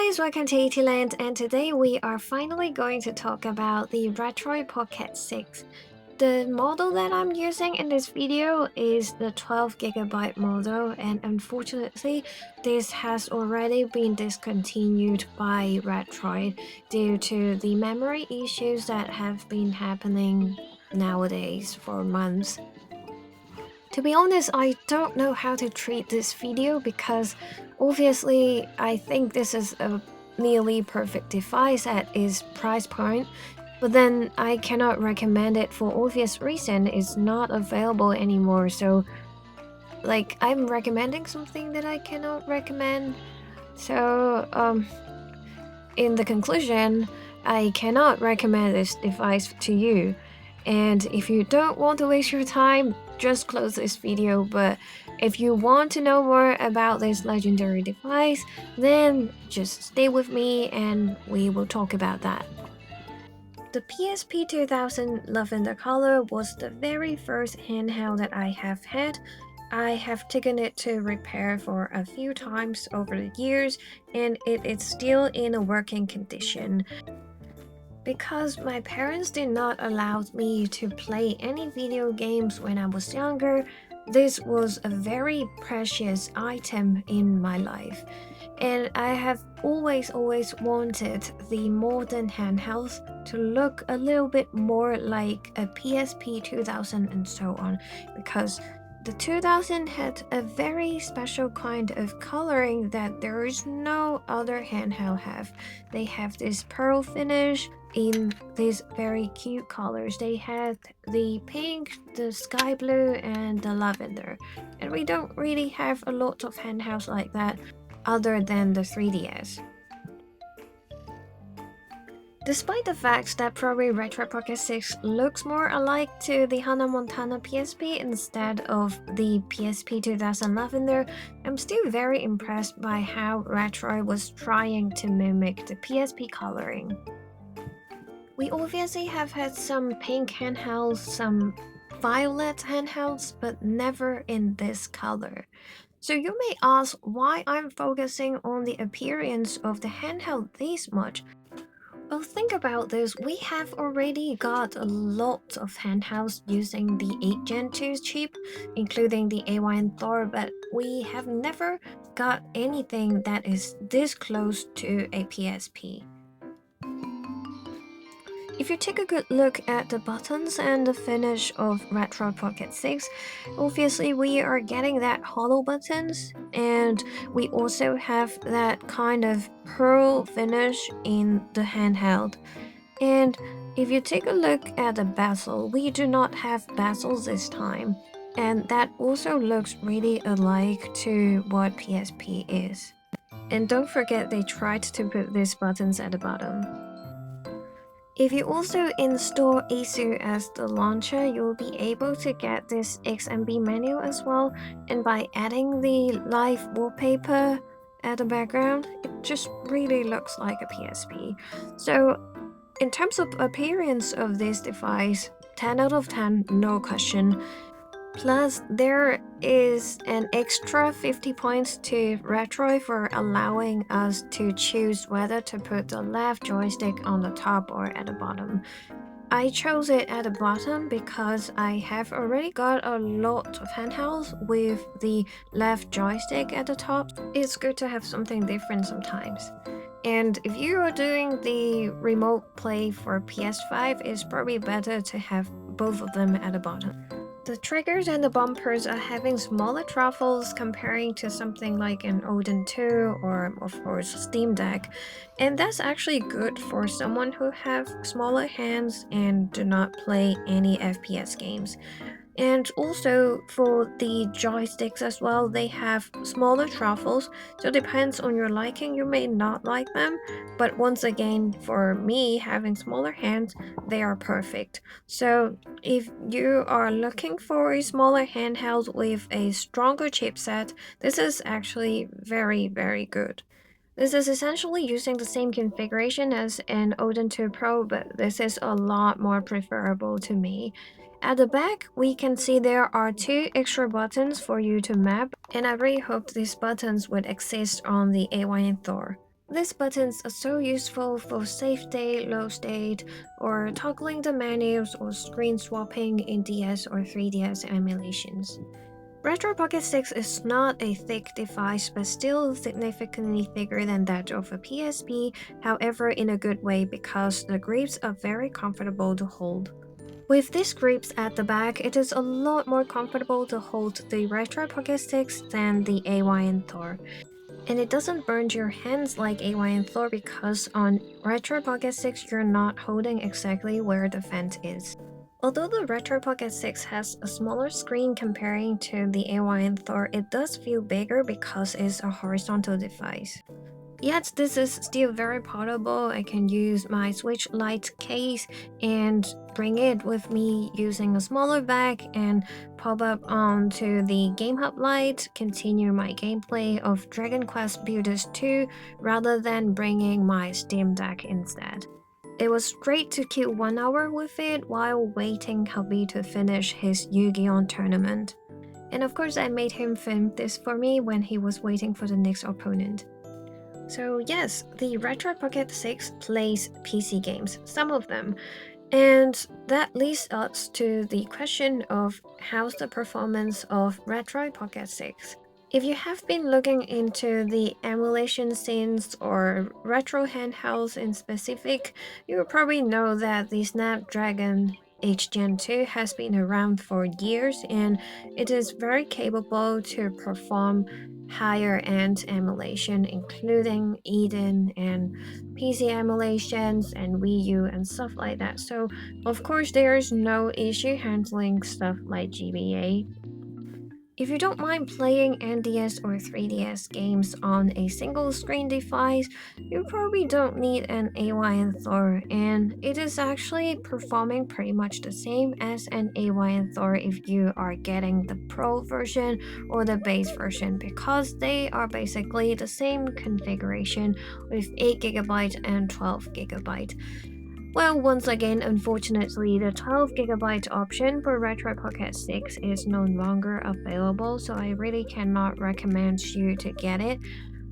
guys, welcome to ETland, and today we are finally going to talk about the Retroid Pocket 6. The model that I'm using in this video is the 12GB model, and unfortunately this has already been discontinued by Retroid due to the memory issues that have been happening nowadays for months. To be honest, I don't know how to treat this video because obviously I think this is a nearly perfect device at its price point, but then I cannot recommend it for obvious reason. It's not available anymore, so like I'm recommending something that I cannot recommend. So in the conclusion, I cannot recommend this device to you. And if you don't want to waste your time, just close this video. But if you want to know more about this legendary device, then just stay with me and we will talk about that. The PSP 2000 Lavender Color was the very first handheld that I have had. I have taken it to repair for a few times over the years, and it is still in a working condition. Because my parents did not allow me to play any video games when I was younger, this was a very precious item in my life. And I have always wanted the modern handhelds to look a little bit more like a PSP 2000 and so on, because the 2000 had a very special kind of coloring that there is no other handheld have. They have this pearl finish in these very cute colors. They had the pink, the sky blue, and the lavender. And we don't really have a lot of handhelds like that other than the 3DS. Despite the fact that probably Retroid Pocket 6 looks more alike to the Hannah Montana PSP instead of the PSP 2000 Lavender, I'm still very impressed by how Retroid was trying to mimic the PSP coloring. We obviously have had some pink handhelds, some violet handhelds, but never in this color. So you may ask why I'm focusing on the appearance of the handheld this much. Well, think about this, we have already got a lot of handhelds using the 8th Gen 2 chip, including the AY Thor, but we have never got anything that is this close to a PSP. If you take a good look at the buttons and the finish of Retroid Pocket 6, obviously we are getting that hollow buttons, and we also have that kind of pearl finish in the handheld. And if you take a look at the bezel, we do not have bezels this time, and that also looks really alike to what PSP is. And don't forget they tried to put these buttons at the bottom. If you also install ASU as the launcher, you'll be able to get this XMB menu as well, and by adding the live wallpaper at the background, it just really looks like a PSP. So in terms of appearance of this device, 10 out of 10, no question. Plus, there is an extra 50 points to Retroid for allowing us to choose whether to put the left joystick on the top or at the bottom. I chose it at the bottom because I have already got a lot of handhelds with the left joystick at the top. It's good to have something different sometimes. And if you are doing the remote play for PS5, it's probably better to have both of them at the bottom. The triggers and the bumpers are having smaller truffles comparing to something like an Odin 2 or of course Steam Deck, and that's actually good for someone who have smaller hands and do not play any FPS games. And also for the joysticks as well, they have smaller truffles, so it depends on your liking, you may not like them, but once again, for me, having smaller hands, they are perfect. So if you are looking for a smaller handheld with a stronger chipset, this is actually very good. This is essentially using the same configuration as an Odin 2 Pro, but this is a lot more preferable to me. At the back, we can see there are 2 extra buttons for you to map, and I really hoped these buttons would exist on the AY Thor. These buttons are so useful for save state, load state, or toggling the menus or screen swapping in DS or 3DS emulations. Retroid Pocket 6 is not a thick device but still significantly thicker than that of a PSP, however in a good way because the grips are very comfortable to hold. With these grips at the back, it is a lot more comfortable to hold the Retroid Pocket 6 than the AY and Thor. And it doesn't burn your hands like AY and Thor because on Retroid Pocket 6 you're not holding exactly where the vent is. Although the Retro Pocket 6 has a smaller screen comparing to the AY and Thor, it does feel bigger because it's a horizontal device. Yet this is still very portable. I can use my Switch Lite case and bring it with me using a smaller bag and pop up onto the Game Hub Lite, continue my gameplay of Dragon Quest Builders 2 rather than bringing my Steam Deck instead. It was great to kill 1 hour with it while waiting hubby to finish his Yu-Gi-Oh! Tournament. And of course I made him film this for me when he was waiting for the next opponent. So yes, the Retroid Pocket 6 plays PC games, some of them, and that leads us to the question of how's the performance of Retroid Pocket 6? If you have been looking into the emulation scenes or retro handhelds in specific, you will probably know that the Snapdragon H Gen 2 has been around for years and it is very capable to perform higher end emulation, including Eden and PC emulations and Wii U and stuff like that. So, of course, there's no issue handling stuff like GBA. If you don't mind playing NDS or 3DS games on a single screen device, you probably don't need an AY and Thor, and it is actually performing pretty much the same as an AY and Thor if you are getting the Pro version or the base version because they are basically the same configuration with 8GB and 12GB. Well, once again, unfortunately, the 12GB option for Retro Pocket 6 is no longer available, so I really cannot recommend you to get it.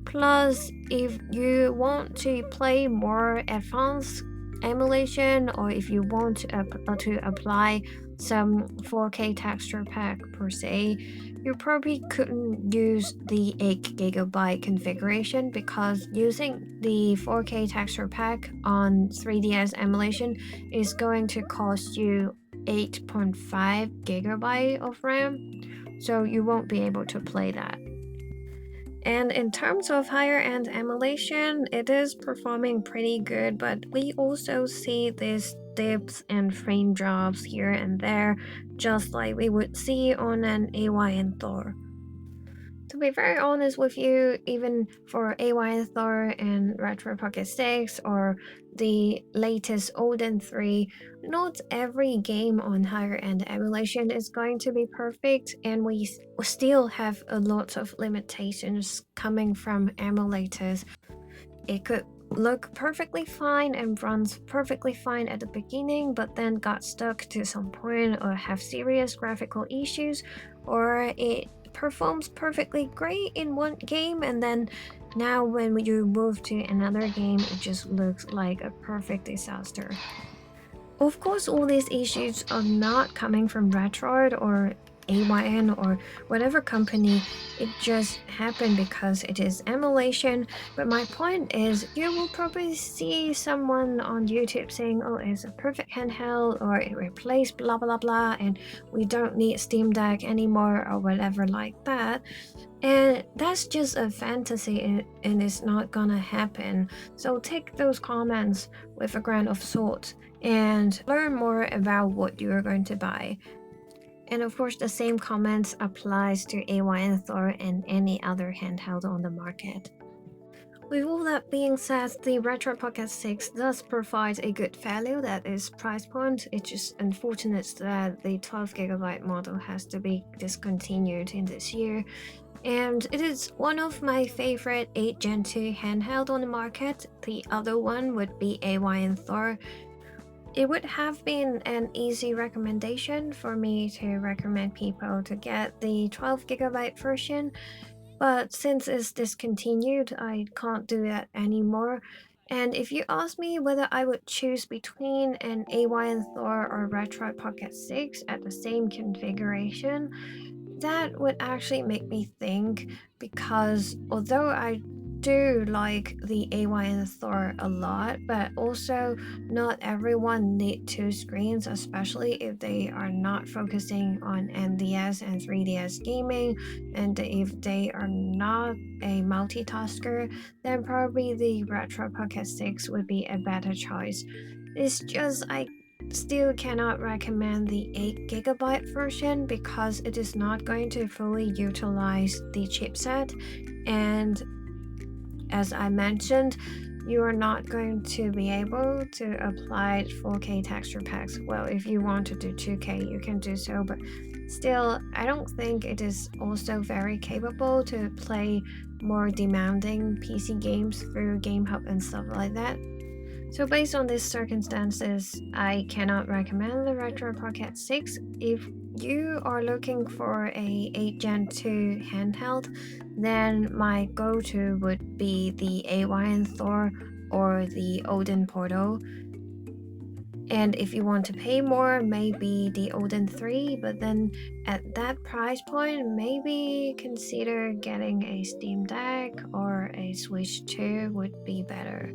Plus, if you want to play more advanced emulation or if you want to apply some 4K texture pack per se, you probably couldn't use the 8GB configuration because using the 4K texture pack on 3DS emulation is going to cost you 8.5GB of RAM, so you won't be able to play that. And in terms of higher end emulation, it is performing pretty good, but we also see these dips and frame drops here and there, just like we would see on an AY and Thor. To be very honest with you, even for AY and Thor and Retro Pocket 6 or the latest Odin 3, not every game on higher end emulation is going to be perfect, and we still have a lot of limitations coming from emulators. It could look perfectly fine and runs perfectly fine at the beginning, but then got stuck to some point or have serious graphical issues, or it performs perfectly great in one game and then now when you move to another game it just looks like a perfect disaster. Of course, all these issues are not coming from Retroid or AYN or whatever company, it just happened because it is emulation. But my point is, you will probably see someone on YouTube saying, oh, it's a perfect handheld or it replaced blah blah blah and we don't need Steam Deck anymore or whatever like that. And that's just a fantasy and it's not gonna happen. So take those comments with a grain of salt and learn more about what you're going to buy. And of course, the same comments applies to AY and Thor and any other handheld on the market. With all that being said, the Retro Pocket 6 does provide a good value that is price point. It's just unfortunate that the 12GB model has to be discontinued in this year. And it is one of my favorite 8 Gen 2 handheld on the market. The other one would be AY and Thor. It would have been an easy recommendation for me to recommend people to get the 12GB version, But since it's discontinued, I can't do that anymore. And if you ask me whether I would choose between an AY Thor or Retroid Pocket 6 at the same configuration, that would actually make me think, because although I do like the AY and Thor a lot, but also not everyone need two screens, especially if they are not focusing on NDS and 3DS gaming, and if they are not a multitasker, then probably the Retro Pocket 6 would be a better choice. It's just I still cannot recommend the 8 GB version because it is not going to fully utilize the chipset, and as I mentioned, you are not going to be able to apply 4K texture packs. Well, if you want to do 2K, you can do so, but still, I don't think it is also very capable to play more demanding PC games through Game Hub and stuff like that. So based on these circumstances, I cannot recommend the Retro Pocket 6. If you are looking for a 8 Gen 2 handheld, then my go-to would be the AY Thor or the Odin Portal. And if you want to pay more, maybe the Odin 3, but then at that price point, maybe consider getting a Steam Deck or a Switch 2 would be better.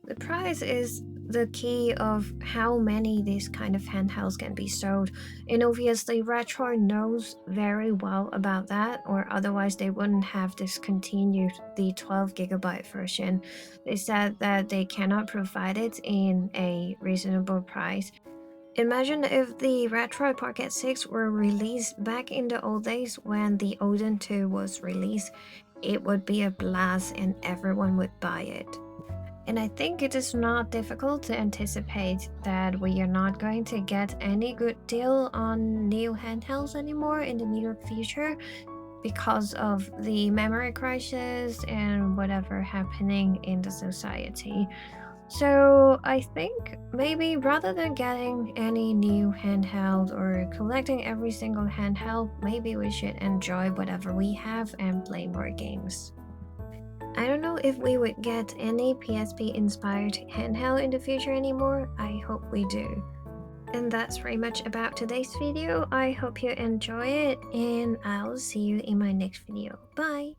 The price is the key of how many these kind of handhelds can be sold, and obviously Retroid knows very well about that, or otherwise they wouldn't have discontinued the 12 GB version. They said that they cannot provide it in a reasonable price. Imagine if the Retroid Pocket 6 were released back in the old days when the Odin 2 was released. It would be a blast and everyone would buy it. And I think it is not difficult to anticipate that we are not going to get any good deal on new handhelds anymore in the near future because of the memory crisis and whatever happening in the society. So I think maybe rather than getting any new handheld or collecting every single handheld, maybe we should enjoy whatever we have and play more games. I don't know if we would get any PSP inspired handheld in the future anymore. I hope we do. And that's pretty much about today's video. I hope you enjoy it, and I'll see you in my next video. Bye!